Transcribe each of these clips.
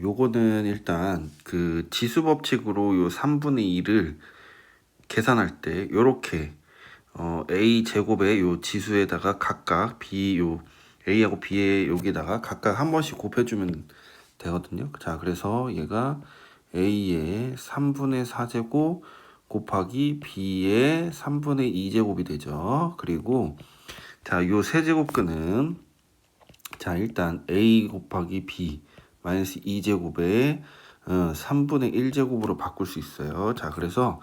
요거는 일단 그 지수 법칙으로 요 3분의 2를 계산할 때 요렇게 a 제곱의 요 지수에다가 각각 b 요 a하고 b의 여기다가 각각 한 번씩 곱해주면 되거든요. 자, 그래서 얘가 a의 3분의 4제곱 곱하기 b의 3분의 2제곱이 되죠. 그리고 자, 요 세제곱근은 자, 일단 a 곱하기 b 마이너스 2제곱에 3분의 1제곱으로 바꿀 수 있어요. 자, 그래서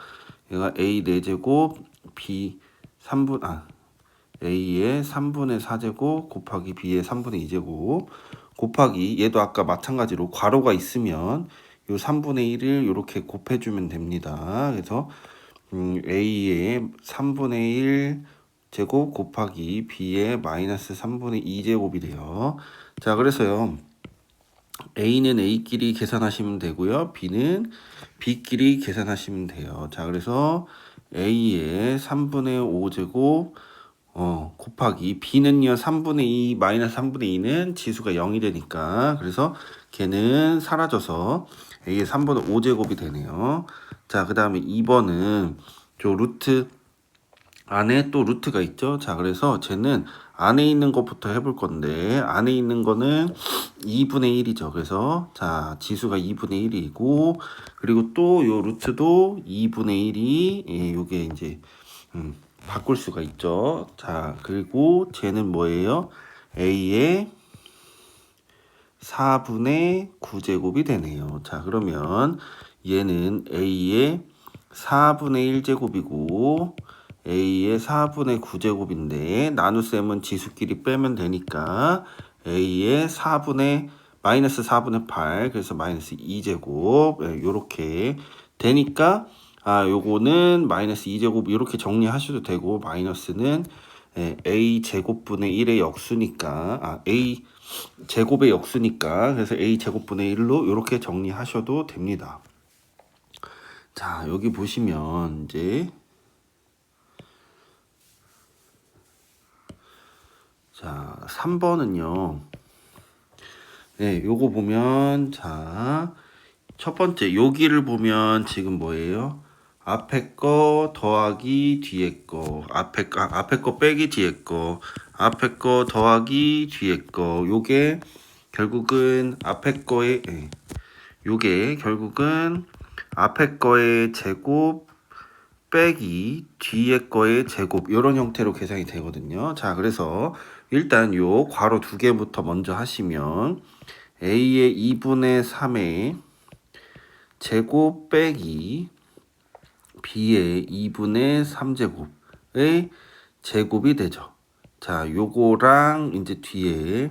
얘가 a 4제곱 b 3분 a의 3분의 4제곱 곱하기 b의 3분의 2제곱 곱하기 얘도 아까 마찬가지로 괄호가 있으면 요 3분의 1을 이렇게 곱해주면 됩니다. 그래서 a의 3분의 1 제곱 곱하기 b의 마이너스 3분의 2제곱이 돼요. 자, 그래서요. a는 a끼리 계산하시면 되고요. b는 b끼리 계산하시면 돼요. 자, 그래서 a의 3분의 5제곱 곱하기 b는요 3분의 2 마이너스 3분의 2는 지수가 0이 되니까 그래서 걔는 사라져서 a의 3분의 5제곱이 되네요. 자, 그 다음에 2번은 저 루트 안에 또 루트가 있죠. 자, 그래서 쟤는 안에 있는 것부터 해볼 건데 안에 있는 거는 2분의 1이죠. 그래서 자, 지수가 2분의 1이고 그리고 또 요 루트도 2분의 1이 예, 요게 이제 바꿀 수가 있죠. 자, 그리고 쟤는 뭐예요? a의 4분의 9제곱이 되네요. 자, 그러면 얘는 a의 4분의 1제곱이고 a의 4분의 9제곱인데 나눗셈은 지수끼리 빼면 되니까 a의 4분의 마이너스 4분의 8 그래서 마이너스 2제곱 요렇게 되니까 요거는 마이너스 2제곱 이렇게 정리하셔도 되고 마이너스는 a 제곱분의 1의 역수니까 a 제곱의 역수니까 그래서 a 제곱분의 1로 이렇게 정리하셔도 됩니다. 자, 여기 보시면 이제 자, 3번은요. 네, 요거 보면 자, 첫 번째 여기를 보면 지금 뭐예요? 앞에 거 더하기 뒤에 거, 앞에 거 빼기 뒤에 거, 앞에 거 더하기 뒤에 거. 요게 결국은 앞에 거의 요게 결국은 앞에 거의 제곱 빼기 뒤에 거의 제곱 이런 형태로 계산이 되거든요. 자, 그래서 일단 요 괄호 두 개부터 먼저 하시면 a의 2분의 3의 제곱 빼기 b의 2분의 3제곱의 제곱이 되죠. 자, 요거랑 이제 뒤에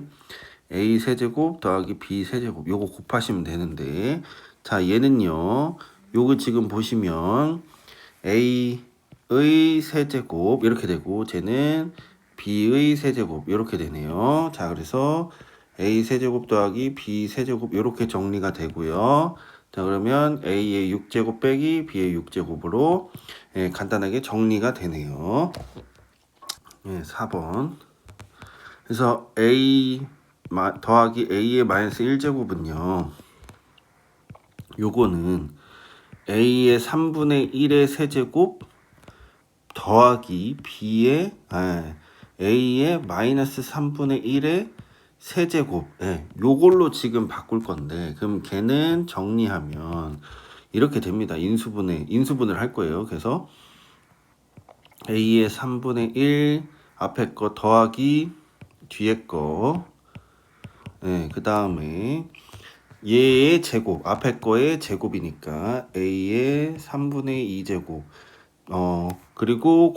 a 세제곱 더하기 b 세제곱 요거 곱하시면 되는데 자, 얘는요. 요거 지금 보시면 a의 세제곱 이렇게 되고 쟤는 b의 세제곱 이렇게 되네요. 자, 그래서 a 세제곱 더하기 b 세제곱 이렇게 정리가 되고요. 자, 그러면 a의 6제곱 빼기 b의 6제곱으로 간단하게 정리가 되네요. 4번. 그래서 a 더하기 a의 마이너스 1제곱은요. 요거는 a의 3분의 1의 세제곱 더하기 b의 a의 마이너스 3분의 1의 세제곱 요걸로 지금 바꿀 건데 그럼 걔는 정리하면 이렇게 됩니다. 인수분을 할 거예요. 그래서 a의 3분의 1 앞에 거 더하기 뒤에 거 그 다음에 얘의 제곱 앞에 거의 제곱이니까 a의 3분의 2제곱 그리고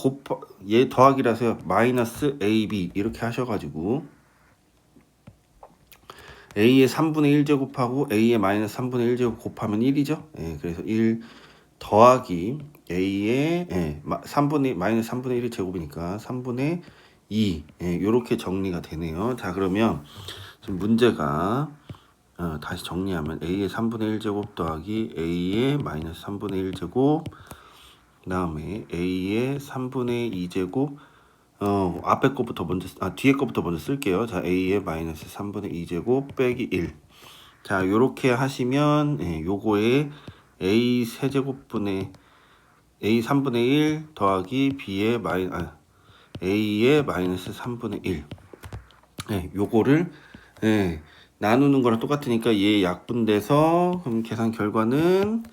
얘 더하기라서요 마이너스 ab 이렇게 하셔가지고 a의 3분의 1제곱하고 a의 마이너스 3분의 1제곱 곱하면 1이죠. 그래서 1 더하기 a의 마이너스 3분의 1의 제곱이니까 3분의 2 이렇게 정리가 되네요. 자, 그러면 지금 문제가 다시 정리하면 a의 3분의 1제곱 더하기 a의 마이너스 3분의 1제곱 그 다음에 a의 3분의 2제곱 앞에 거부터 먼저 뒤에 거부터 먼저 쓸게요. 자, a의 마이너스 3분의 2제곱 빼기 1 자, 요렇게 하시면 요거에 a 세제곱분의 a 3분의 1 더하기 b의 a의 마이너스 3분의 1. 요거를 나누는 거랑 똑같으니까 얘 약분돼서 그럼 계산 결과는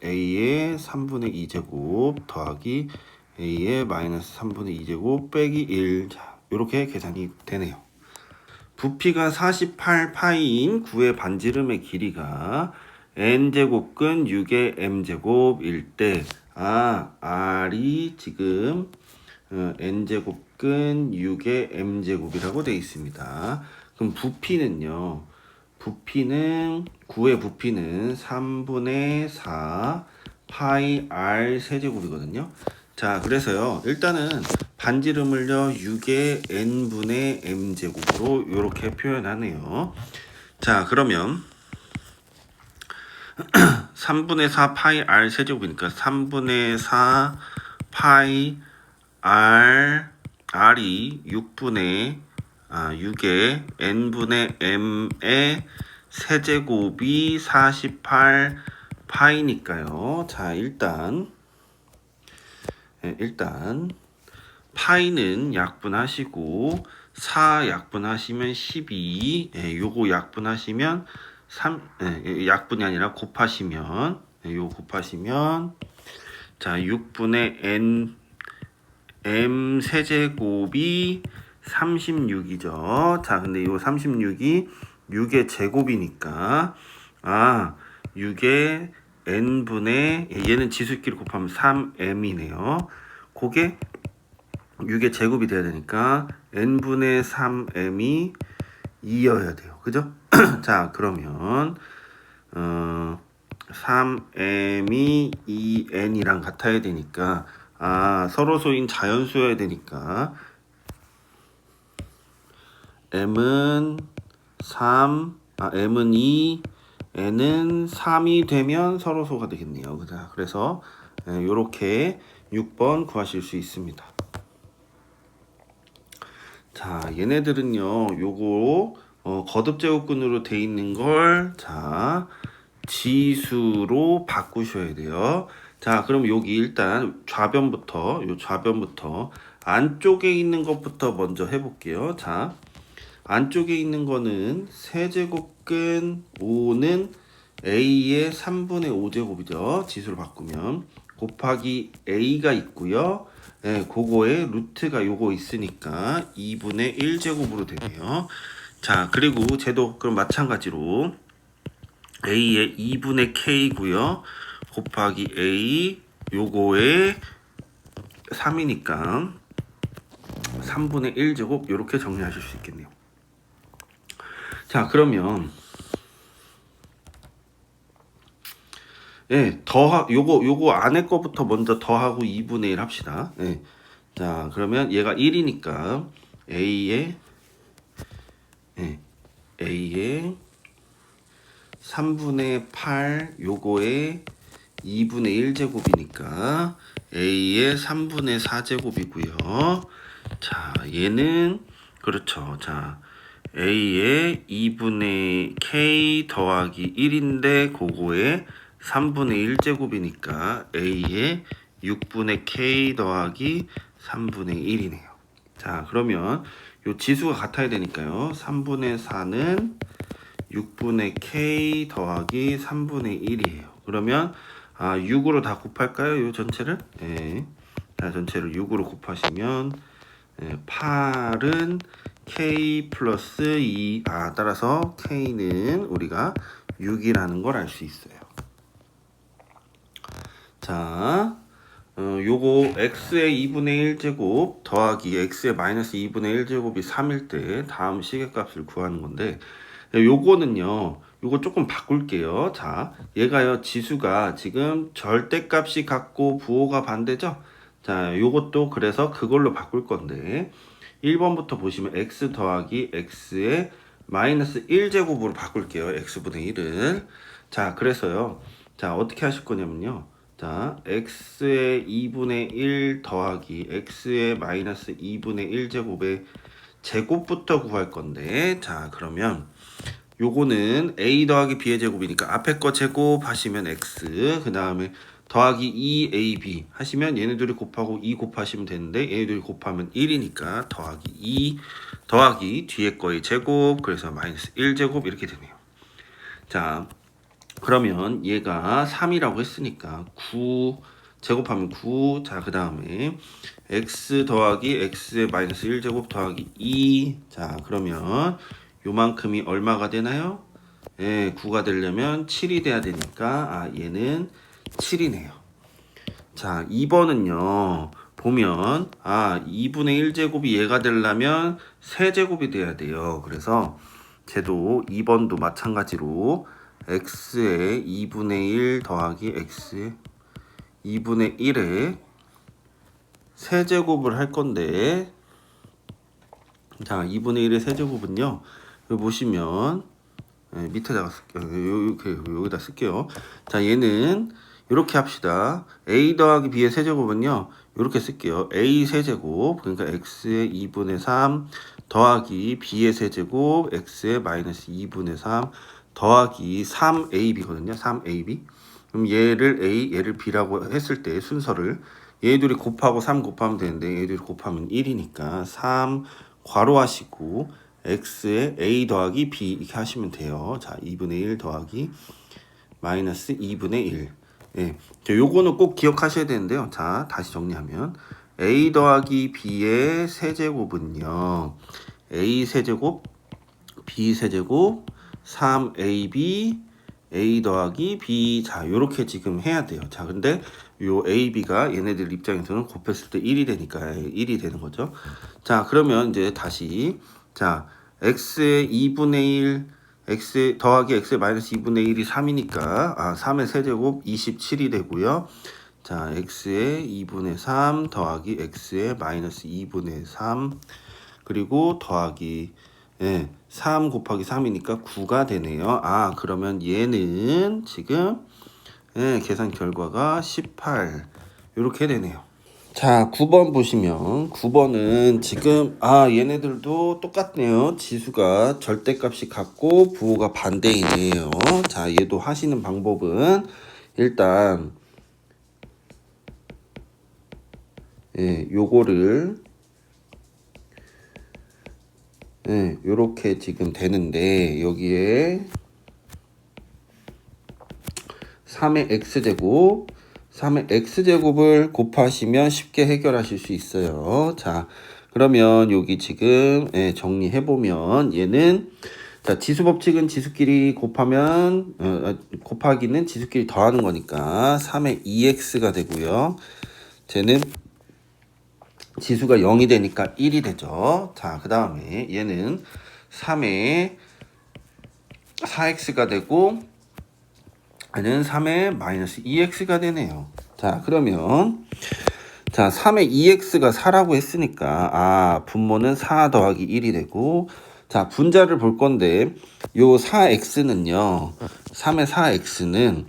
a의 3분의 2제곱 더하기 a의 마이너스 3분의 2제곱 빼기 1. 자, 요렇게 계산이 되네요. 부피가 48파이인 9의 반지름의 길이가 n제곱근 6의 m제곱일 때 r이 지금 n제곱근 6의 m제곱이라고 되어 있습니다. 그럼 부피는요. 부피는 9의 부피는 3분의 4 파이 r 세제곱이거든요. 자, 그래서요. 일단은 반지름을요 6의 n분의 m제곱으로 이렇게 표현하네요. 자, 그러면 3분의 4 파이 r 세제곱이니까 3분의 4 파이 r이 6의 n분의 m의 세제곱이 48 파이니까요. 자, 일단 파이는 약분하시고 4 약분하시면 12, 요거 약분하시면 3, 약분이 아니라 곱하시면 요거 곱하시면 자, 6분의 n m 세제곱이 36이죠. 자, 근데 요 36이 6의 제곱이니까 6의 n분의 얘는 지수끼리 곱하면 3m이네요. 그게 6의 제곱이 돼야 되니까 n분의 3m이 2여야 돼요. 그죠? 자, 그러면 3m이 2n이랑 같아야 되니까 서로소인 자연수여야 되니까 m은 3, m은 2, n은 3이 되면 서로소가 되겠네요. 그래서 요렇게 6번 구하실 수 있습니다. 자, 얘네들은요, 요거 거듭제곱근으로 돼 있는 걸 지수로 바꾸셔야 돼요. 자, 그럼 여기 일단 좌변부터 안쪽에 있는 것부터 먼저 해볼게요. 자, 안쪽에 있는 거는 세제곱근 5는 a의 3분의 5제곱이죠. 지수로 바꾸면 곱하기 a가 있고요. 그거에 루트가 요거 있으니까 2분의 1제곱으로 되네요. 자, 그리고 쟤도 그럼 마찬가지로 a의 2분의 k고요. 곱하기 a 요거에 3이니까 3분의 1제곱 이렇게 정리하실 수 있겠네요. 자, 그러면 요거 안에 거부터 먼저 더하고 2분의 1 합시다. 자, 그러면 얘가 1이니까 a의 3분의 8 요거에 2분의 1제곱이니까 a의 3분의 4제곱이고요. 자, 얘는 그렇죠. 자, a의 2분의 k 더하기 1인데 그거에 3분의 1제곱이니까 a의 6분의 k 더하기 3분의 1이네요. 자, 그러면 요 지수가 같아야 되니까요. 3분의 4는 6분의 k 더하기 3분의 1이에요. 그러면 6으로 다 곱할까요? 요 전체를? 자, 전체를 6으로 곱하시면 8은 k 플러스 2. 따라서 k는 우리가 6이라는 걸 알 수 있어요. 자, 요거 x의 2분의 1제곱 더하기 x의 마이너스 2분의 1제곱이 3일 때 다음 시계값을 구하는 건데, 요거는요, 요거 조금 바꿀게요. 자, 얘가요, 지수가 지금 절대값이 같고 부호가 반대죠? 자, 요것도 그래서 그걸로 바꿀 건데, 1번부터 보시면 x 더하기 x의 마이너스 1제곱으로 바꿀게요. x분의 1을. 자, 그래서요, 자, 어떻게 하실 거냐면요. 자, x의 2분의 1 더하기 x의 마이너스 2분의 1제곱의 제곱부터 구할 건데, 자, 그러면 요거는 a 더하기 b의 제곱이니까 앞에 거 제곱 하시면 x, 그 다음에 더하기 2ab 하시면 얘네들이 곱하고 2 곱하시면 되는데 얘네들이 곱하면 1이니까 더하기 2 더하기 뒤에 거의 제곱, 그래서 마이너스 1제곱 이렇게 되네요. 자, 그러면 얘가 3이라고 했으니까 9 제곱하면 9. 자, 그 다음에 x 더하기 x의 마이너스 1제곱 더하기 2. 자, 그러면 요만큼이 얼마가 되나요? 예, 9가 되려면 7이 돼야 되니까 얘는 7이네요. 자, 2번은요. 보면 2분의 1제곱이 얘가 되려면 3제곱이 돼야 돼요. 그래서 쟤도 2번도 마찬가지로 x의 2분의 1 더하기 x의 2분의 1에 세제곱을 할 건데, 자, 2분의 1의 세제곱은요, 여기 보시면 밑에다가 쓸게요. 여기다 쓸게요. 자, 얘는 이렇게 합시다. a 더하기 b의 세제곱은요, 이렇게 쓸게요. a 세제곱, 그러니까 x의 2분의 3 더하기 b의 세제곱, x의 마이너스 2분의 3 더하기 3ab거든요. 3ab. 그럼 얘를 a, 얘를 b라고 했을 때 순서를 얘들이 곱하고 3 곱하면 되는데 얘들이 곱하면 1이니까 3 괄호하시고 x에 a 더하기 b 이렇게 하시면 돼요. 자, 2분의 1 더하기 마이너스 2분의 1. 예, 요거는 꼭 기억하셔야 되는데요. 자, 다시 정리하면 a 더하기 b의 세제곱은요, a 세제곱, b 세제곱, 3ab, a 더하기 b. 자, 요렇게 지금 해야 돼요. 자, 근데 요 a, b가 얘네들 입장에서는 곱했을 때 1이 되니까 1이 되는 거죠. 자, 그러면 이제 다시, 자, x의 2분의 1, x 더하기 x의 마이너스 2분의 1이 3이니까 3의 세제곱 27이 되고요. 자, x의 2분의 3 더하기 x의 마이너스 2분의 3 그리고 더하기 3 곱하기 3이니까 9가 되네요. 그러면 얘는 지금 계산 결과가 18 이렇게 되네요. 자, 9번 보시면 9번은 지금 얘네들도 똑같네요. 지수가 절대값이 같고 부호가 반대이네요. 자, 얘도 하시는 방법은 일단 요거를 요렇게 지금 되는데 여기에 3의 x제곱 3의 x제곱을 곱하시면 쉽게 해결하실 수 있어요. 자, 그러면 여기 지금 정리해보면 얘는, 자, 지수법칙은 지수끼리 곱하면 곱하기는 지수끼리 더하는 거니까 3의 2x가 되고요. 쟤는 지수가 0이 되니까 1이 되죠. 자, 그 다음에 얘는 3의 4x가 되고 얘는 3의 마이너스 2x가 되네요. 자, 그러면 자, 3의 2x가 4라고 했으니까 분모는 4 더하기 1이 되고, 자, 분자를 볼 건데 요 4x는요, 3의 4x는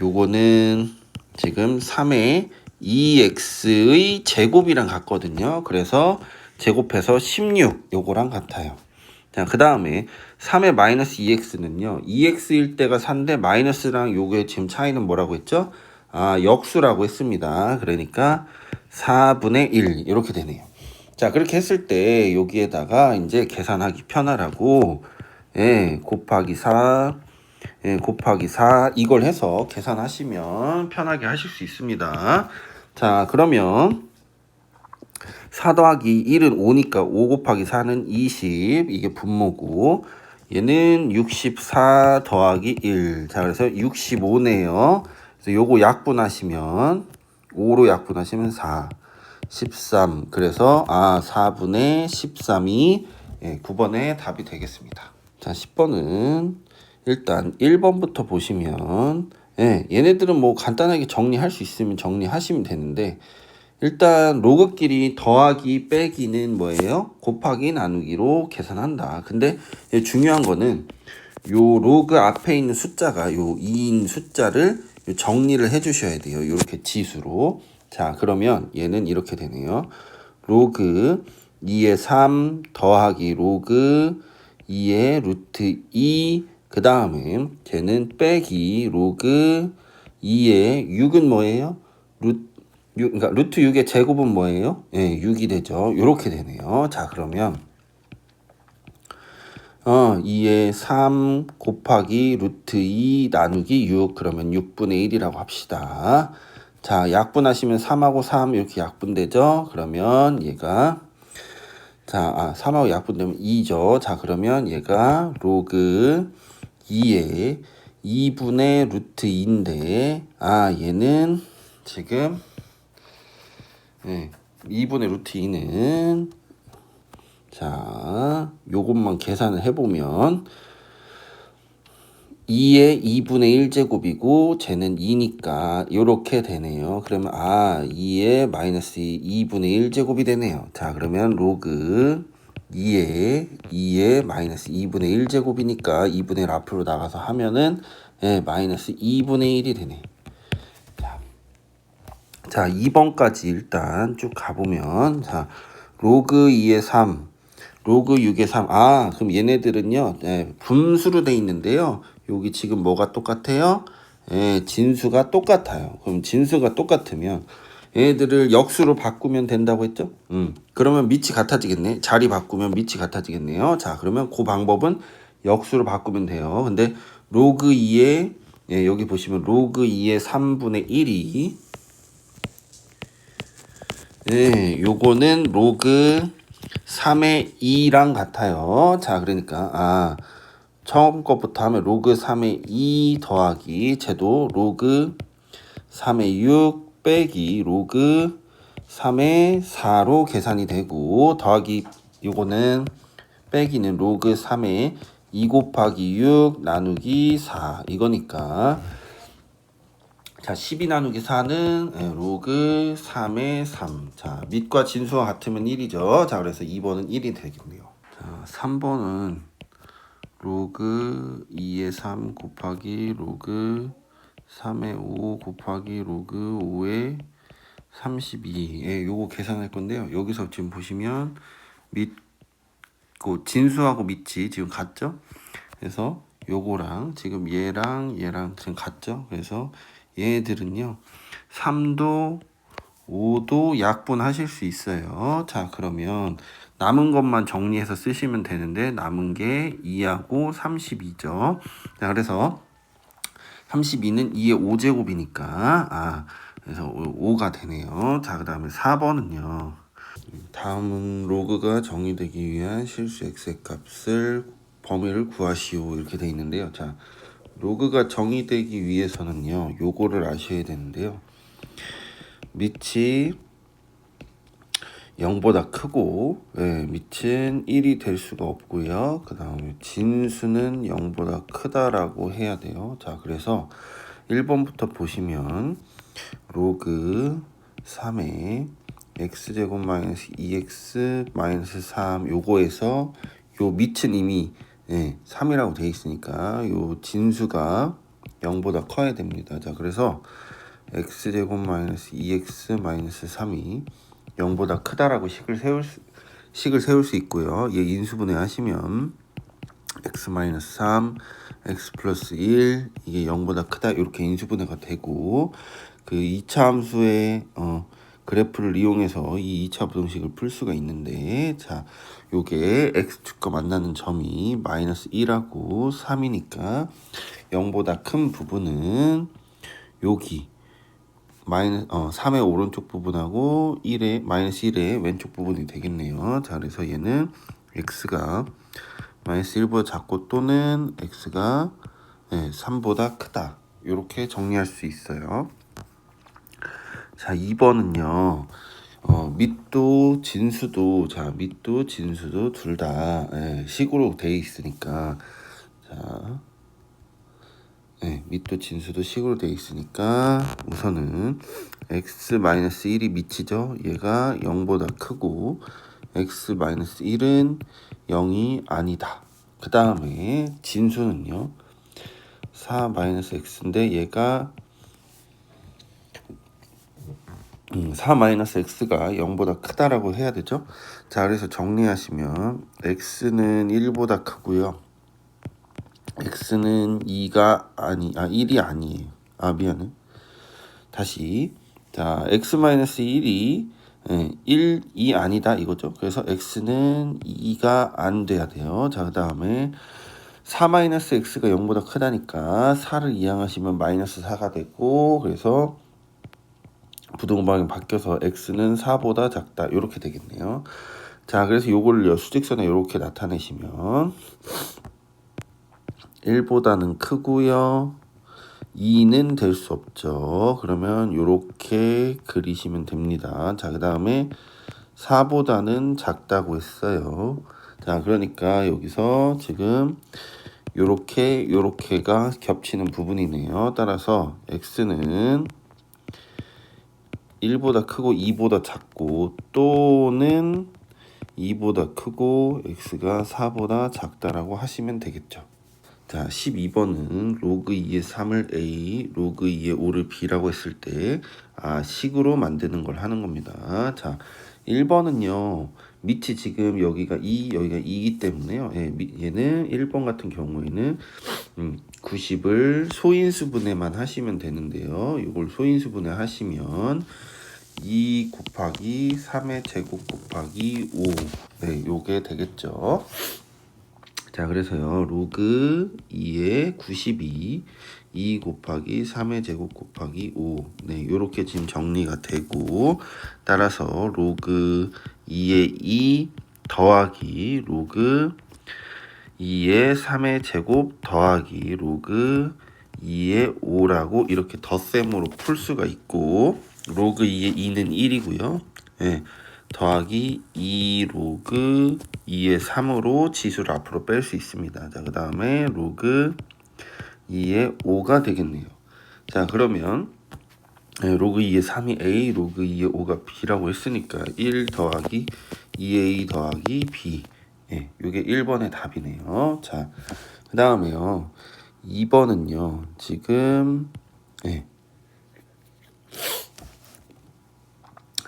요거는 지금 3의 2x의 제곱이랑 같거든요. 그래서 제곱해서 16 요거랑 같아요. 자, 그 다음에 3의 마이너스 2x는요, 2x일 때가 4인데 마이너스랑 요게 지금 차이는 뭐라고 했죠? 역수라고 했습니다. 그러니까 4분의 1 이렇게 되네요. 자, 그렇게 했을 때 여기에다가 이제 계산하기 편하라고 곱하기 4 곱하기 4 이걸 해서 계산하시면 편하게 하실 수 있습니다. 자, 그러면 4 더하기 1은 5니까 5 곱하기 4는 20, 이게 분모고, 얘는 64 더하기 1. 자, 그래서 65네요. 그래서 요거 약분하시면 5로 약분하시면 4, 13. 그래서 4분의 13이 9번의 답이 되겠습니다. 자, 10번은 일단 1번부터 보시면 얘네들은 뭐 간단하게 정리할 수 있으면 정리하시면 되는데, 일단 로그끼리 더하기 빼기는 뭐예요? 곱하기 나누기로 계산한다. 근데 중요한 거는 요 로그 앞에 있는 숫자가 요 2인 숫자를 정리를 해 주셔야 돼요. 이렇게 지수로. 자, 그러면 얘는 이렇게 되네요. 로그 2의 3 더하기 로그 2의 루트 2 그 다음에 쟤는 빼기 로그 2의 6은 뭐예요? 그러니까 루트 6의 제곱은 뭐예요? 예, 6이 되죠. 요렇게 되네요. 자, 그러면 2의 3 곱하기 루트 2 나누기 6 그러면 6분의 1이라고 합시다. 자, 약분하시면 3하고 3 이렇게 약분되죠. 그러면 얘가 3하고 약분되면 2죠. 자, 그러면 얘가 로그 2의 2분의 루트 2인데 얘는 지금 2분의 루트 2는 자, 요것만 계산을 해보면 2의 2분의 1제곱이고 쟤는 2니까 요렇게 되네요. 그러면 2의 마이너스 2분의 1제곱이 되네요. 자, 그러면 로그 2의 마이너스 2분의 1제곱이니까 2분의 1 앞으로 나가서 하면은 마이너스 2분의 1이 되네. 자, 2번까지 일단 쭉 가보면 자, 로그 2의 3 로그 6의 3 그럼 얘네들은요 분수로 돼 있는데요. 여기 지금 뭐가 똑같아요? 진수가 똑같아요. 그럼 진수가 똑같으면 얘들을 역수로 바꾸면 된다고 했죠? 그러면 밑이 같아지겠네. 자리 바꾸면 밑이 같아지겠네요. 자, 그러면 그 방법은 역수로 바꾸면 돼요. 근데 로그 2의 여기 보시면 로그 2의 3분의 1이 요거는 로그 3의 2랑 같아요. 자, 그러니까 처음 것부터 하면 로그 3의 2 더하기 쟤도 로그 3의 6 빼기 로그 3의 4로 계산이 되고 더하기 요거는 빼기는 로그 3의 2 곱하기 6 나누기 4 이거니까 자, 12 나누기 4는 로그 3의 3. 자, 밑과 진수와 같으면 1이죠. 자, 그래서 2번은 1이 되겠네요. 자, 3번은 로그 2의 3 곱하기 로그 3의 5 곱하기 로그 5의 32. 요거 계산할 건데요. 여기서 지금 보시면 진수하고 밑이 지금 같죠? 그래서 요거랑 지금 얘랑 지금 같죠? 그래서 얘들은요 3도 5도 약분하실 수 있어요. 자, 그러면 남은 것만 정리해서 쓰시면 되는데 남은 게 2하고 32죠. 자, 그래서 32는 2의 5제곱이니까 그래서 5가 되네요. 자, 그 다음에 4번은요. 다음은 로그가 정의되기 위한 실수 x의 값을 범위를 구하시오 이렇게 돼 있는데요. 자, 로그가 정의되기 위해서는요 요거를 아셔야 되는데요. 밑이 0보다 크고 밑은 1이 될 수가 없고요. 그 다음에 진수는 0보다 크다라고 해야 돼요. 자, 그래서 1번부터 보시면 로그 3의 x제곱 마이너스 2x 마이너스 3 요거에서 요 밑은 이미 3이라고 돼 있으니까 요 진수가 0보다 커야 됩니다. 자, 그래서 x제곱 마이너스 2x 마이너스 3이 0보다 크다라고 식을 세울 수 있고요. 얘 인수분해 하시면 x 마이너스 3 x 플러스 1 이게 0보다 크다 이렇게 인수분해가 되고 그 2차 함수의 그래프를 이용해서 이 2차 부등식을 풀 수가 있는데 자, 요게 x축과 만나는 점이 마이너스 1하고 3이니까 0보다 큰 부분은 여기 3의 오른쪽 부분하고 1의 마이너스 1의 왼쪽 부분이 되겠네요. 자, 그래서 얘는 x가 마이너스 1보다 작고 또는 x가 3보다 크다 이렇게 정리할 수 있어요. 자, 2번은요. 밑도 진수도 둘 다 식으로 돼 있으니까 자, 밑도 진수도 식으로 돼 있으니까 우선은 x-1이 밑이죠. 얘가 0보다 크고 x-1은 0이 아니다. 그 다음에 진수는요. 4-x인데 얘가 4-x가 0보다 크다라고 해야 되죠. 자, 그래서 정리하시면 x는 1보다 크고요. x는 1이 아니에요. 미안해. 다시. 자, x-1이 1이 아니다 이거죠. 그래서 x는 2가 안 돼야 돼요. 자, 그 다음에 4-x가 0보다 크다니까 4를 이항하시면 -4가 되고, 그래서 부등호방이 바뀌어서 x는 4보다 작다 이렇게 되겠네요. 자, 그래서 요걸 수직선에 이렇게 나타내시면 1보다는 크고요. 2는 될 수 없죠. 그러면 이렇게 그리시면 됩니다. 자, 그 다음에 4보다는 작다고 했어요. 자, 그러니까 여기서 지금 요렇게가 겹치는 부분이네요. 따라서 x는 1보다 크고 2보다 작고, 또는 2보다 크고 x가 4보다 작다라고 하시면 되겠죠. 자, 12번은 로그 2의 3을 a, 로그 2의 5를 b라고 했을 때 식으로 만드는 걸 하는 겁니다. 자, 1번은요. 밑이 지금 여기가 2, 여기가 2이기 때문에요. 얘는 1번 같은 경우에는 90을 소인수분해만 하시면 되는데요. 이걸 소인수분해 하시면 2 곱하기 3의 제곱 곱하기 5, 요게 되겠죠. 자, 그래서요, 로그 2의 92, 2 곱하기 3의 제곱 곱하기 5, 요렇게 지금 정리가 되고, 따라서 로그 2의 2 더하기 로그 2의 3의 제곱 더하기 로그 2의 5라고 이렇게 덧셈으로 풀 수가 있고, 로그 2의 2는 1이고요. 더하기 2 로그 2의 3으로 지수를 앞으로 뺄 수 있습니다. 자, 그 다음에 로그 2의 5가 되겠네요. 자, 그러면 로그 2의 3이 a, 로그 2의 5가 b라고 했으니까 1 더하기 2a 더하기 b, 요게 1번의 답이네요. 자, 그 다음에요 2번은요 지금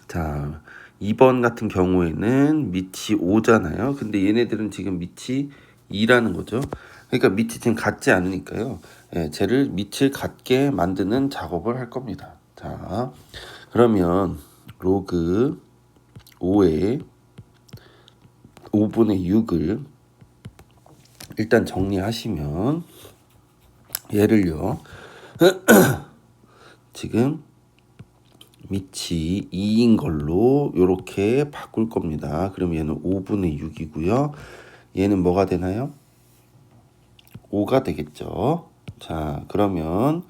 자, 2번 같은 경우에는 밑이 5잖아요. 근데 얘네들은 지금 밑이 2라는 거죠. 그러니까 밑이 지금 같지 않으니까요. 쟤를 밑을 같게 만드는 작업을 할 겁니다. 자, 그러면 로그 5의 5분의 6을 일단 정리하시면 얘를요. 지금 밑이 2인 걸로 이렇게 바꿀 겁니다. 그럼 얘는 5분의 6이고요. 얘는 뭐가 되나요? 5가 되겠죠. 자, 그러면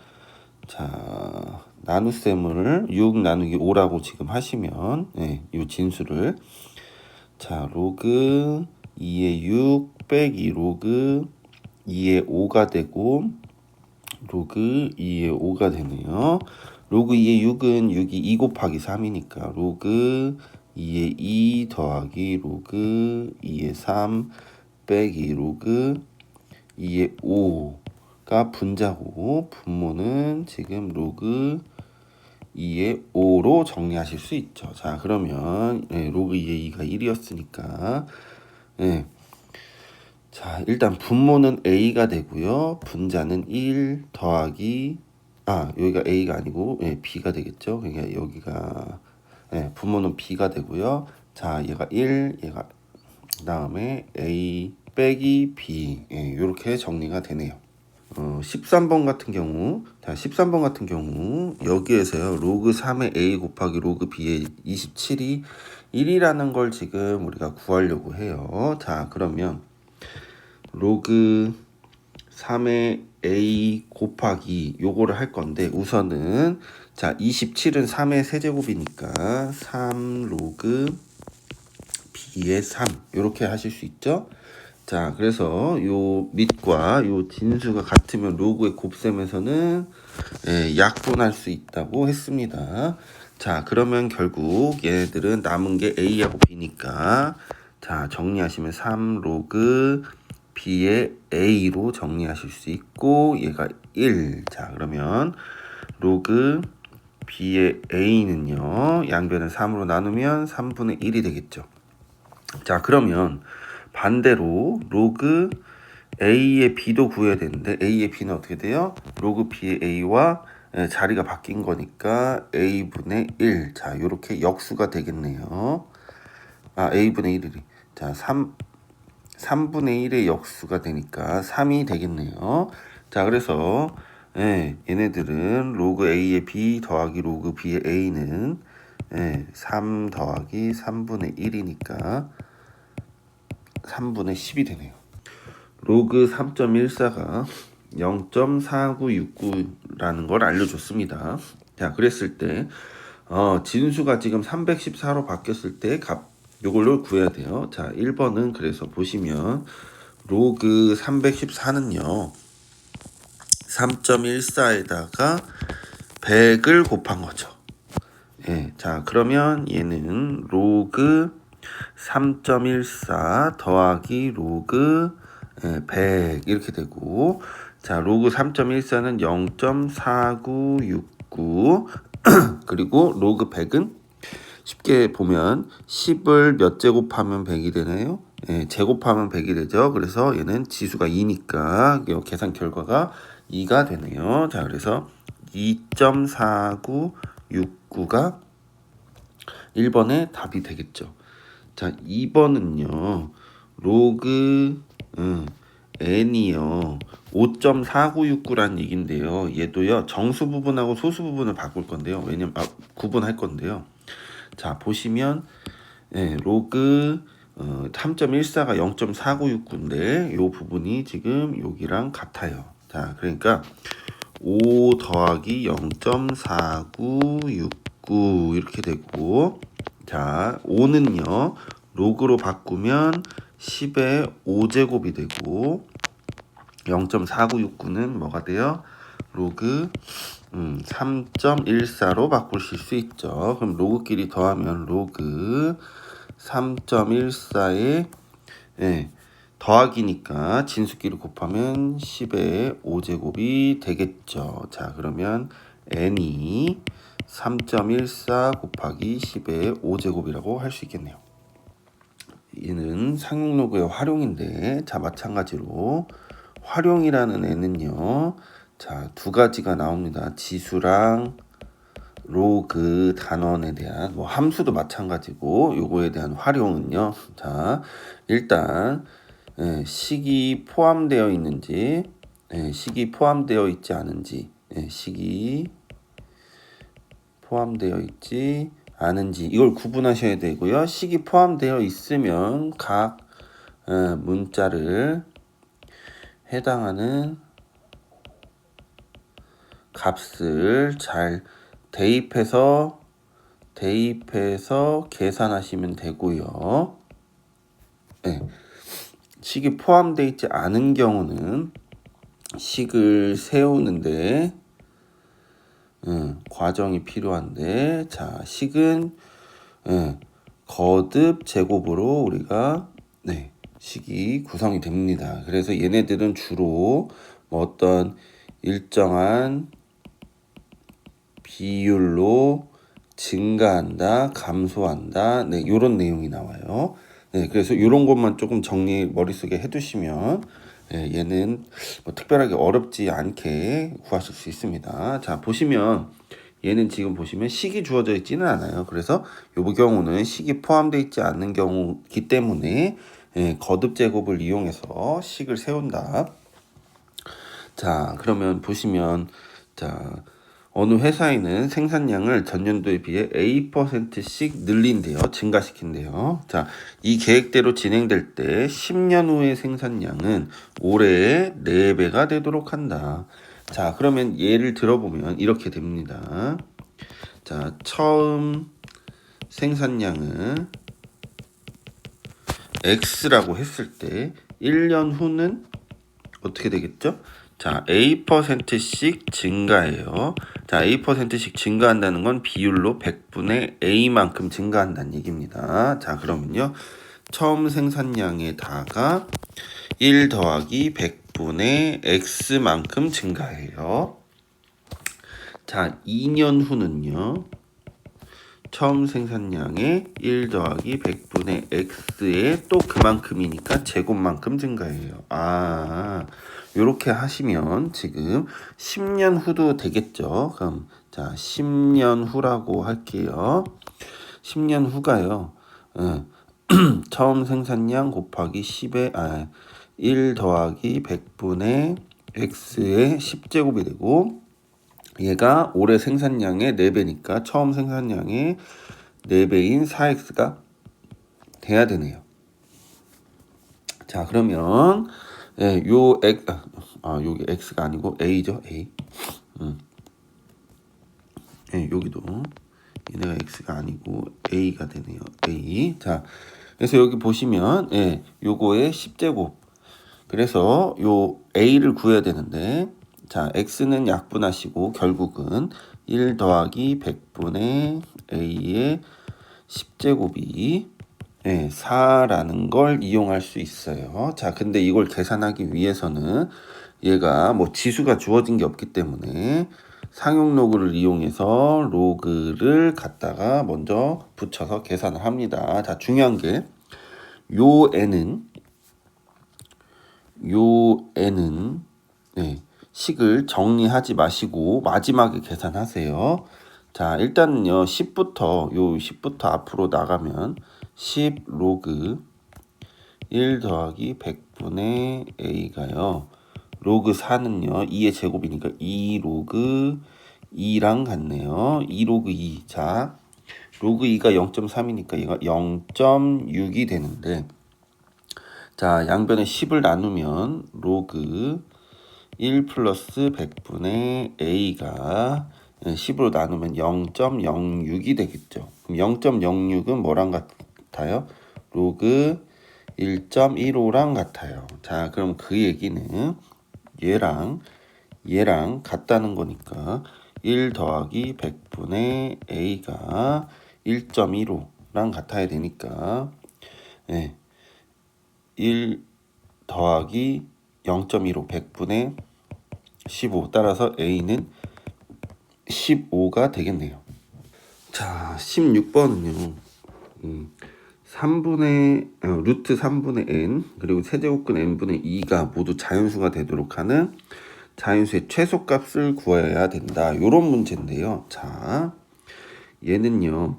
자, 나눗셈을 6 나누기 5라고 지금 하시면 이 진수를 자, 로그 2의 6 빼기 로그 2의 5가 되고 로그 2의 5가 되네요. 로그 2의 6은 6이 2 곱하기 3이니까 로그 2의 2 더하기 로그 2의 3 빼기 로그 2의 5가 분자고, 분모는 지금 로그 2의 5로 정리하실 수 있죠. 자, 그러면 로그 2의 2가 1이었으니까 자, 일단 분모는 a가 되고요. 분자는 1 더하기 여기가 a가 아니고 b가 되겠죠. 그러니까 여기가 분모는 b가 되고요. 자, 얘가 1, 얘가 그다음에 a 빼기 b, 이렇게 정리가 되네요. 13번 같은 경우, 자, 13번 같은 경우 여기에서요 로그 3의 a 곱하기 로그 b의 27이 1이라는 걸 지금 우리가 구하려고 해요. 자, 그러면 로그 3의 a 곱하기 요거를 할 건데, 우선은 자 27은 3의 세제곱이니까 3 로그 b의 3 이렇게 하실 수 있죠. 자, 그래서 요 밑과 요 진수가 같으면 로그의 곱셈에서는 약분할 수 있다고 했습니다. 자, 그러면 결국 얘네들은 남은 게 a하고 b니까 자, 정리하시면 3 로그 b의 a로 정리하실 수 있고, 얘가 1. 자, 그러면 로그 B의 A는요. 양변을 3으로 나누면 3분의 1이 되겠죠. 자, 그러면 반대로 로그 A의 B도 구해야 되는데 A의 B는 어떻게 돼요? 로그 B의 A와 자리가 바뀐 거니까 A분의 1. 자, 이렇게 역수가 되겠네요. 아, A분의 1이. 자, 3분의 1의 역수가 되니까 3이 되겠네요. 자, 그래서 얘네들은 로그 A의 B 더하기 로그 B의 A는 3 더하기 3분의 1이니까 3분의 10이 되네요. 로그 3.14가 0.4969라는 걸 알려줬습니다. 자, 그랬을 때 진수가 지금 314로 바뀌었을 때 값 요걸로 구해야 돼요. 자, 1번은 그래서 보시면 로그 314는요. 3.14에다가 100을 곱한 거죠. 예, 자, 그러면 얘는 로그 3.14 더하기 로그 100 이렇게 되고, 자, 로그 3.14는 0.4969 그리고 로그 100은 쉽게 보면 10을 몇 제곱하면 100이 되나요? 제곱하면 100이 되죠. 그래서 얘는 지수가 2니까 계산 결과가 2가 되네요. 자, 그래서 2.4969가 1번의 답이 되겠죠. 자, 2번은요. 로그 n이요. 5.4969라는 얘기인데요. 얘도요. 정수 부분하고 소수 부분을 바꿀 건데요. 왜냐면 구분할 건데요. 자, 보시면 로그 3.14가 0.4969인데 요 부분이 지금 여기랑 같아요. 자, 그러니까 5 더하기 0.4969 이렇게 되고, 자, 5는요 로그로 바꾸면 10의 5제곱이 되고 0.4969는 뭐가 돼요? 로그 3.14로 바꾸실 수 있죠. 그럼 로그끼리 더하면 로그 3.14에 더하기니까 진수끼리 곱하면 10의 5제곱이 되겠죠. 자, 그러면 n이 3.14 곱하기 10의 5제곱이라고 할 수 있겠네요. 얘는 상용로그의 활용인데, 자, 마찬가지로 활용이라는 n은요. 자, 두 가지가 나옵니다. 지수랑 로그 단원에 대한 함수도 마찬가지고 요거에 대한 활용은요. 자, 일단 식이 포함되어 있는지 식이 포함되어 있지 않은지 식이 포함되어 있지 않은지 이걸 구분하셔야 되고요. 식이 포함되어 있으면 각 문자를 해당하는 값을 잘 대입해서 계산하시면 되고요. 식이 포함되어 있지 않은 경우는 식을 세우는데 과정이 필요한데, 자, 식은 거듭 제곱으로 우리가 식이 구성이 됩니다. 그래서 얘네들은 주로 어떤 일정한 비율로 증가한다, 감소한다, 이런 내용이 나와요. 그래서 이런 것만 조금 정리 머릿속에 해두시면 얘는 특별하게 어렵지 않게 구하실 수 있습니다. 자, 보시면 얘는 지금 보시면 식이 주어져 있지는 않아요. 그래서 이 경우는 식이 포함되어 있지 않는 경우이기 때문에 거듭 제곱을 이용해서 식을 세운다. 자, 그러면 보시면, 자, 어느 회사에는 생산량을 전년도에 비해 A%씩 늘린대요. 증가시킨대요. 자, 이 계획대로 진행될 때 10년 후의 생산량은 올해의 4배가 되도록 한다. 자, 그러면 예를 들어보면 이렇게 됩니다. 자, 처음 생산량은 X라고 했을 때 1년 후는 어떻게 되겠죠? 자, A%씩 증가해요. 자, A%씩 증가한다는 건 비율로 100분의 A만큼 증가한다는 얘기입니다. 자, 그러면요. 처음 생산량에다가 1 더하기 100분의 X만큼 증가해요. 자, 2년 후는요. 처음 생산량의 1 더하기 100분의 x에 또 그만큼이니까 제곱만큼 증가해요. 요렇게 하시면 지금 10년 후도 되겠죠. 그럼 자, 10년 후라고 할게요. 10년 후가요. 처음 생산량 곱하기 1 더하기 100분의 x의 10제곱이 되고, 얘가 올해 생산량의 4배니까 처음 생산량의 4배인 4x가 돼야 되네요. 자, 그러면 요 x, 여기 x가 아니고 a죠. a. 여기도 얘네가 x가 아니고 a가 되네요. a. 자, 그래서 여기 보시면 요거의 10제곱. 그래서 요 a를 구해야 되는데, 자, x는 약분하시고 결국은 1 더하기 100분의 a의 10제곱이 4라는 걸 이용할 수 있어요. 자, 근데 이걸 계산하기 위해서는 얘가 뭐 지수가 주어진 게 없기 때문에 상용 로그를 이용해서 로그를 갖다가 먼저 붙여서 계산을 합니다. 자, 중요한 게 요 n은 식을 정리하지 마시고 마지막에 계산하세요. 자, 일단은요, 10부터 앞으로 나가면 10 로그 1 더하기 100분의 a가요. 로그 4는요, 2의 제곱이니까 2 로그 2랑 같네요. 2 로그 2. 자, 로그 2가 0.3이니까 얘가 0.6이 되는데, 자, 양변에 10을 나누면 로그 1 플러스 100분의 a가 10으로 나누면 0.06이 되겠죠. 그럼 0.06은 뭐랑 같아요? 로그 1.15랑 같아요. 자, 그럼 그 얘기는 얘랑 같다는 거니까 1 더하기 100분의 a가 1.15랑 같아야 되니까 1 더하기 0.15 100분의 15 따라서 a는 15가 되겠네요. 자, 16번은요. 루트 3분의 n 그리고 세제곱근 n분의 2가 모두 자연수가 되도록 하는 자연수의 최소값을 구해야 된다. 요런 문제인데요. 자, 얘는요.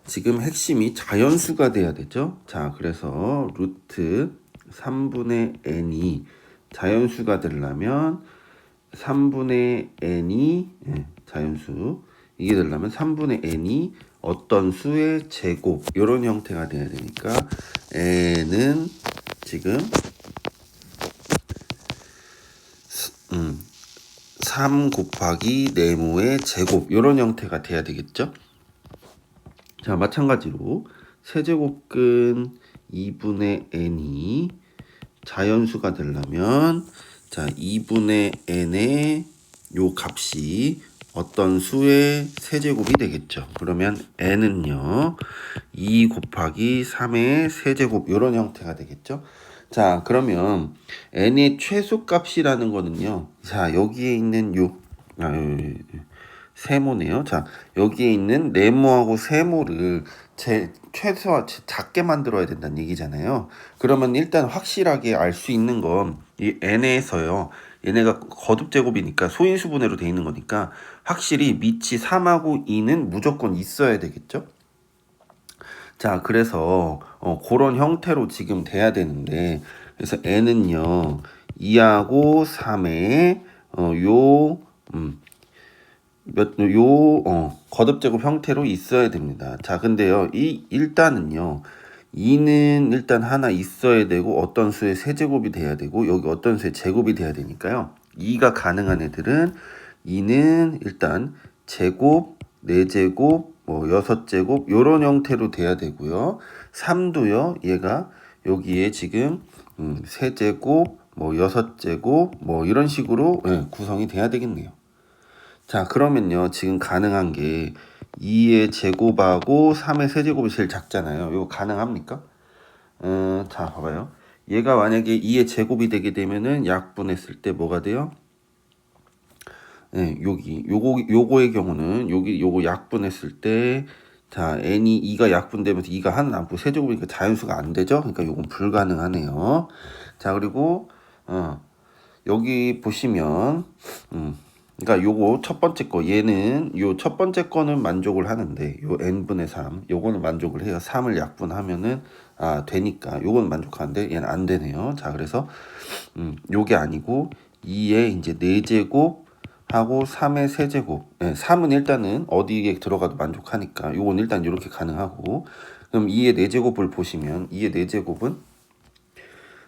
지금 핵심이 자연수가 돼야 되죠. 자, 그래서 루트 3분의 n이 자연수가 되려면 3분의 n이 자연수 이게 되려면 3분의 n이 어떤 수의 제곱 이런 형태가 돼야 되니까 n은 지금 3 곱하기 네모의 제곱 이런 형태가 돼야 되겠죠. 자, 마찬가지로 세제곱근 2분의 n이 자연수가 되려면 자, 2분의 n의 요 값이 어떤 수의 세제곱이 되겠죠. 그러면 n은요 2 곱하기 3의 세제곱 이런 형태가 되겠죠. 자, 그러면 n의 최소값이라는 거는요, 자, 여기에 있는 세모네요. 자, 여기에 있는 네모하고 세모를 최소화 작게 만들어야 된다는 얘기잖아요. 그러면 일단 확실하게 알 수 있는 건 이 n에서요. 얘네가 거듭제곱이니까 소인수분해로 돼 있는 거니까 확실히 밑이 3하고 2는 무조건 있어야 되겠죠. 자, 그래서 그런 형태로 지금 돼야 되는데, 그래서 n은요 2하고 3에 거듭제곱 형태로 있어야 됩니다. 자, 근데요, 일단은요, 2는 일단 하나 있어야 되고, 어떤 수의 세제곱이 돼야 되고, 여기 어떤 수의 제곱이 돼야 되니까요. 2가 가능한 애들은 2는 일단 제곱, 4제곱, 6제곱, 요런 형태로 돼야 되고요. 3도요, 얘가 여기에 지금 세제곱, 6제곱, 이런 식으로 구성이 돼야 되겠네요. 자, 그러면요, 지금 가능한 게 2의 제곱하고 3의 세제곱이 제일 작잖아요. 이거 가능합니까? 자, 봐봐요. 얘가 만약에 2의 제곱이 되게 되면은 약분했을 때 뭐가 돼요? 예, 여기 요거의 경우는 요거 약분했을 때 자, n이 2가 약분되면서 2가 하나 남고 세제곱이니까 자연수가 안 되죠. 그러니까 요건 불가능하네요. 자, 그리고 여기 보시면 그러니까 요거 첫 번째 거 얘는 요 첫 번째 거는 만족을 하는데 요 n분의 3 요거는 만족을 해요. 3을 약분하면은 되니까 요거는 만족하는데 얘는 안 되네요. 자, 그래서 요게 아니고 2의 이제 4제곱 하고 3의 세제곱. 네, 3은 일단은 어디에 들어가도 만족하니까 요건 일단 이렇게 가능하고, 그럼 2의 4제곱을 보시면 2의 4제곱은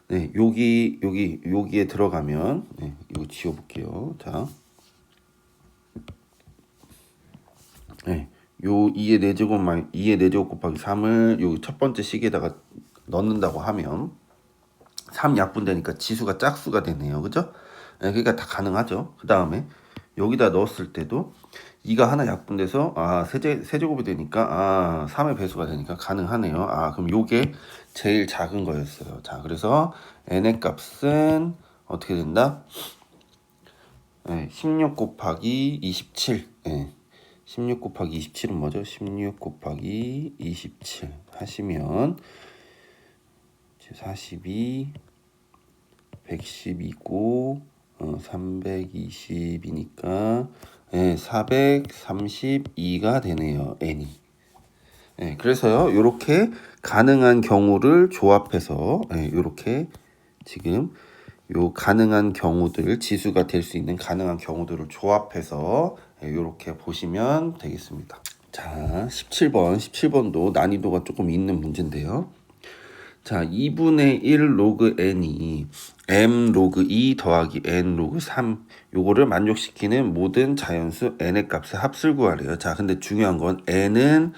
네, 여기에 들어가면 이거 지워 볼게요. 자. 네. 요 2의 4제곱 곱하기 3을 요 첫 번째 식에다가 넣는다고 하면 3 약분되니까 지수가 짝수가 되네요. 그죠? 네, 그러니까 다 가능하죠. 그 다음에 여기다 넣었을 때도 2가 하나 약분돼서 세제곱이 되니까 3의 배수가 되니까 가능하네요. 그럼 요게 제일 작은 거였어요. 자, 그래서 n의 값은 어떻게 된다? 16 곱하기 27. 16 곱하기 27은 뭐죠? 16 곱하기 27 하시면 42 110이고 320이니까 432가 되네요. n이. 그래서요. 이렇게 가능한 경우를 조합해서 이렇게 지금 요 가능한 경우들, 지수가 될 수 있는 가능한 경우들을 조합해서 이렇게 보시면 되겠습니다. 자, 17번도 난이도가 조금 있는 문제인데요. 자, 2분의 1 로그 n이 m 로그 2 더하기 n 로그 3 요거를 만족시키는 모든 자연수 n의 값의 합을 구하래요. 자, 근데 중요한 건 n은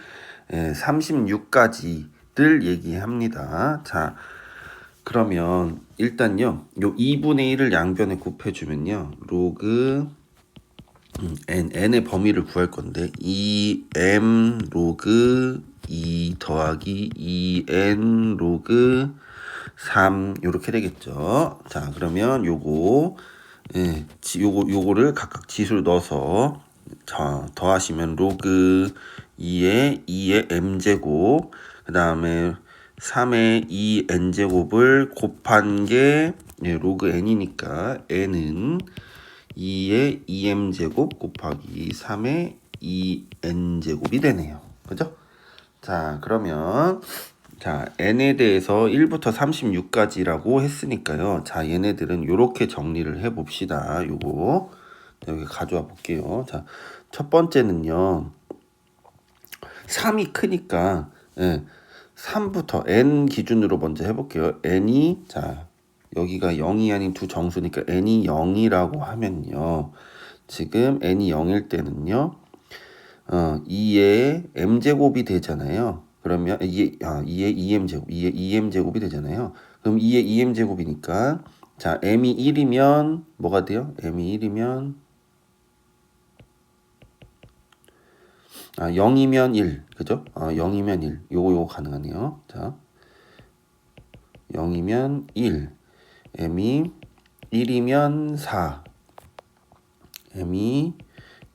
36까지를 얘기합니다. 자, 그러면 일단요, 요 2분의 1을 양변에 곱해주면요, 로그 n의 범위를 구할 건데 2m 로그 2 더하기 2n 로그 3 요렇게 되겠죠. 자, 그러면 요거를 각각 지수를 넣어서 더하시면 로그 2의 m제곱 그 다음에 3의 2n제곱을 곱한 게 로그 n이니까 n은 2의 2m제곱 곱하기 3의 2n제곱이 되네요. 그죠? 자, 그러면 자, n에 대해서 1부터 36까지라고 했으니까요. 자, 얘네들은 이렇게 정리를 해 봅시다. 요거 여기 가져와 볼게요. 자, 첫 번째는요. 3이 크니까 3부터 n 기준으로 먼저 해 볼게요. n이 자, 여기가 0이 아닌 두 정수니까 n이 0이라고 하면요. 지금 n이 0일 때는요. 2의 m제곱이 되잖아요. 그러면 2의 2m제곱이 되잖아요. 그럼 2의 2m제곱이니까 자, m이 1이면 뭐가 돼요? m이 1이면 0이면 1. 그죠? 0이면 1. 요거 가능하네요. 자. 0이면 1. m이 1이면 4. m이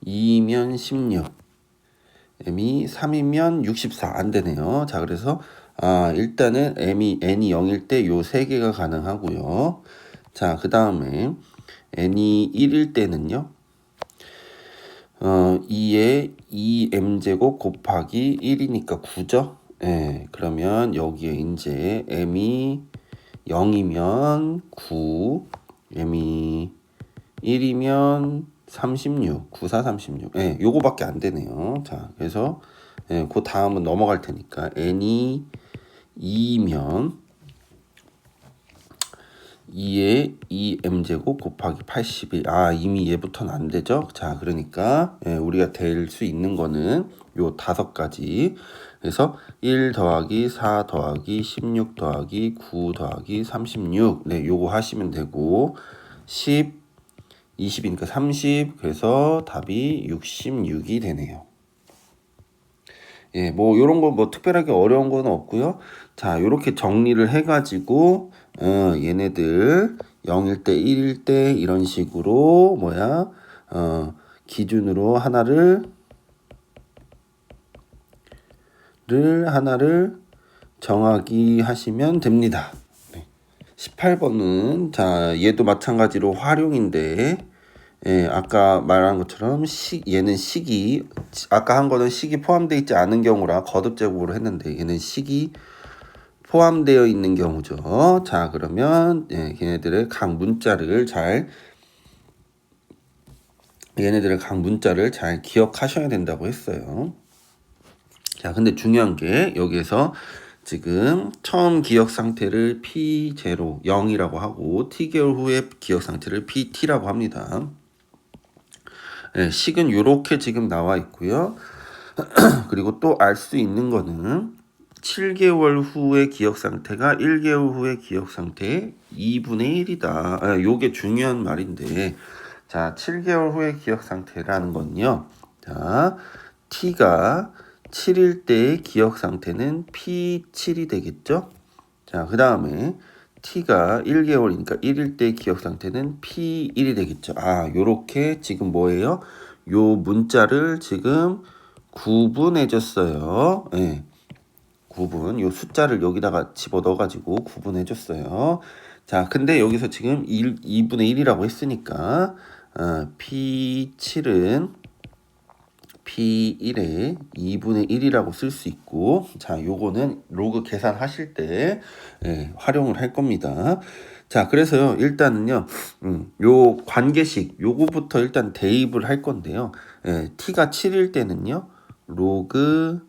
2이면 16. m이 3이면 64. 안 되네요. 자, 그래서 일단은 n이 0일 때 요 세 개가 가능하고요. 자, 그다음에 n이 1일 때는요. 2의 2m제곱 곱하기 1이니까 9죠. 그러면 여기에 이제 m이 0이면 9, m이 1이면 36, 9, 4, 36. 요거밖에 안 되네요. 자, 그래서 그 다음은 넘어갈 테니까 n이 2면 2의 2m제곱 곱하기 81. 이미 얘부터는 안 되죠. 자, 그러니까 우리가 될 수 있는 거는 요 5가지. 그래서 1 더하기 4 더하기 16 더하기 9 더하기 36. 요거 하시면 되고 10, 20이니까 30. 그래서 답이 66이 되네요. 뭐 요런 거 뭐 특별하게 어려운 건 없고요. 자, 요렇게 정리를 해가지고 얘네들 0일 때 1일 때 이런 식으로 기준으로 하나를 정하기 하시면 됩니다. 18번은 자 얘도 마찬가지로 활용인데 아까 말한 것처럼 얘는 식이 아까 한 거는 식이 포함되어 있지 않은 경우라 거듭 제곱으로 했는데 얘는 식이 포함되어 있는 경우죠. 자 그러면 얘네들의 각 문자를 잘 기억하셔야 된다고 했어요. 자 근데 중요한 게 여기에서 지금 처음 기억 상태를 P0, 0이라고 하고 T개월 후에 기억 상태를 PT라고 합니다. 식은 이렇게 지금 나와 있고요. 그리고 또 알 수 있는 거는 7개월 후의 기억 상태가 1개월 후의 기억 상태의 2분의 1이다. 요게 중요한 말인데 자 7개월 후의 기억 상태라는 건요. 자 T가 7일 때의 기억 상태는 P7이 되겠죠. 자 그 다음에 T가 1개월이니까 1일 때의 기억 상태는 P1이 되겠죠. 요렇게 지금 뭐예요? 요 문자를 지금 구분해 줬어요. 구분. 요 숫자를 여기다가 집어 넣어 가지고 구분해 줬어요. 자, 근데 여기서 지금 2분의 1이라고 했으니까 P7은 P1에 2분의 1이라고 쓸 수 있고 자 요거는 로그 계산하실 때 활용을 할 겁니다. 자 그래서요 일단은요 요 관계식 요거부터 일단 대입을 할 건데요. t가 7일 때는요 로그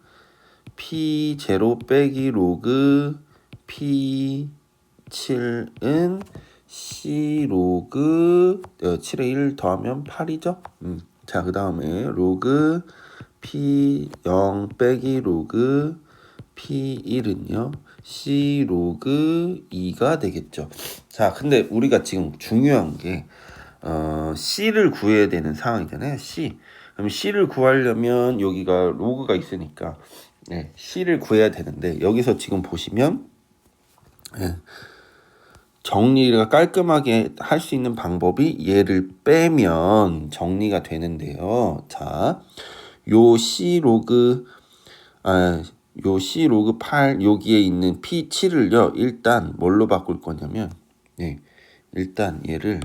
P0 빼기 로그 P7은 C 로그 7에 1 더하면 8이죠. 자, 그 다음에 로그 P0 빼기 로그 P1은요. C 로그 2가 되겠죠. 자, 근데 우리가 지금 중요한 게 C를 구해야 되는 상황이잖아요. C. 그럼 C를 구하려면 여기가 로그가 있으니까 C를 구해야 되는데 여기서 지금 보시면 정리가 깔끔하게 할 수 있는 방법이 얘를 빼면 정리가 되는데요. 자, 요 C 로그 8 여기에 있는 P7을요. 일단 뭘로 바꿀 거냐면 일단 얘를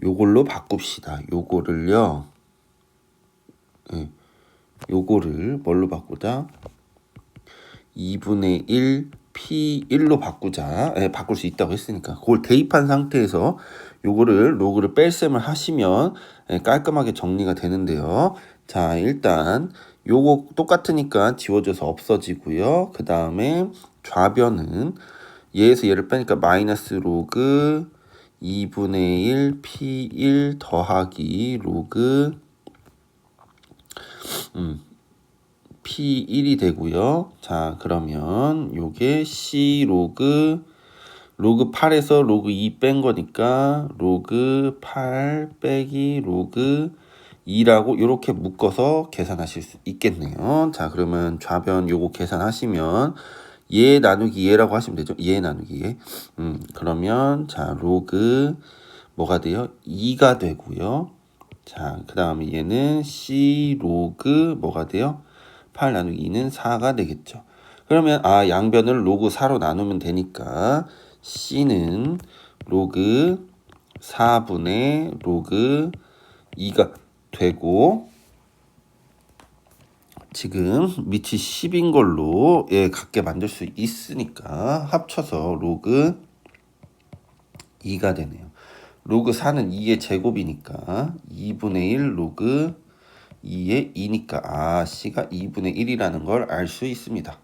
요걸로 바꿉시다. 요거를요. 요거를 뭘로 바꾸자? 2분의 1 P1로 바꾸자. 바꿀 수 있다고 했으니까 그걸 대입한 상태에서 요거를 로그를 뺄셈을 하시면 깔끔하게 정리가 되는데요. 자 일단 요거 똑같으니까 지워져서 없어지고요. 그 다음에 좌변은 얘에서 얘를 빼니까 마이너스 로그 2분의 1 P1 더하기 로그 P1이 되고요. 자, 그러면 요게 C 로그 8에서 로그 2 뺀 거니까 로그 8 빼기 로그 2라고 이렇게 묶어서 계산하실 수 있겠네요. 자, 그러면 좌변 요거 계산하시면 얘 나누기 얘라고 하시면 되죠. 얘 나누기 얘. 그러면 자, 로그 뭐가 돼요? 2가 되고요. 자, 그 다음에 얘는 C 로그 뭐가 돼요? 8 나누기 2는 4가 되겠죠. 그러면 양변을 로그 4로 나누면 되니까 C는 로그 4분의 로그 2가 되고 지금 밑이 10인 걸로 같게 만들 수 있으니까 합쳐서 로그 2가 되네요. 로그 4는 2의 제곱이니까 2분의 1 로그 2의 2니까 C가 2분의 1이라는 걸 알 수 있습니다.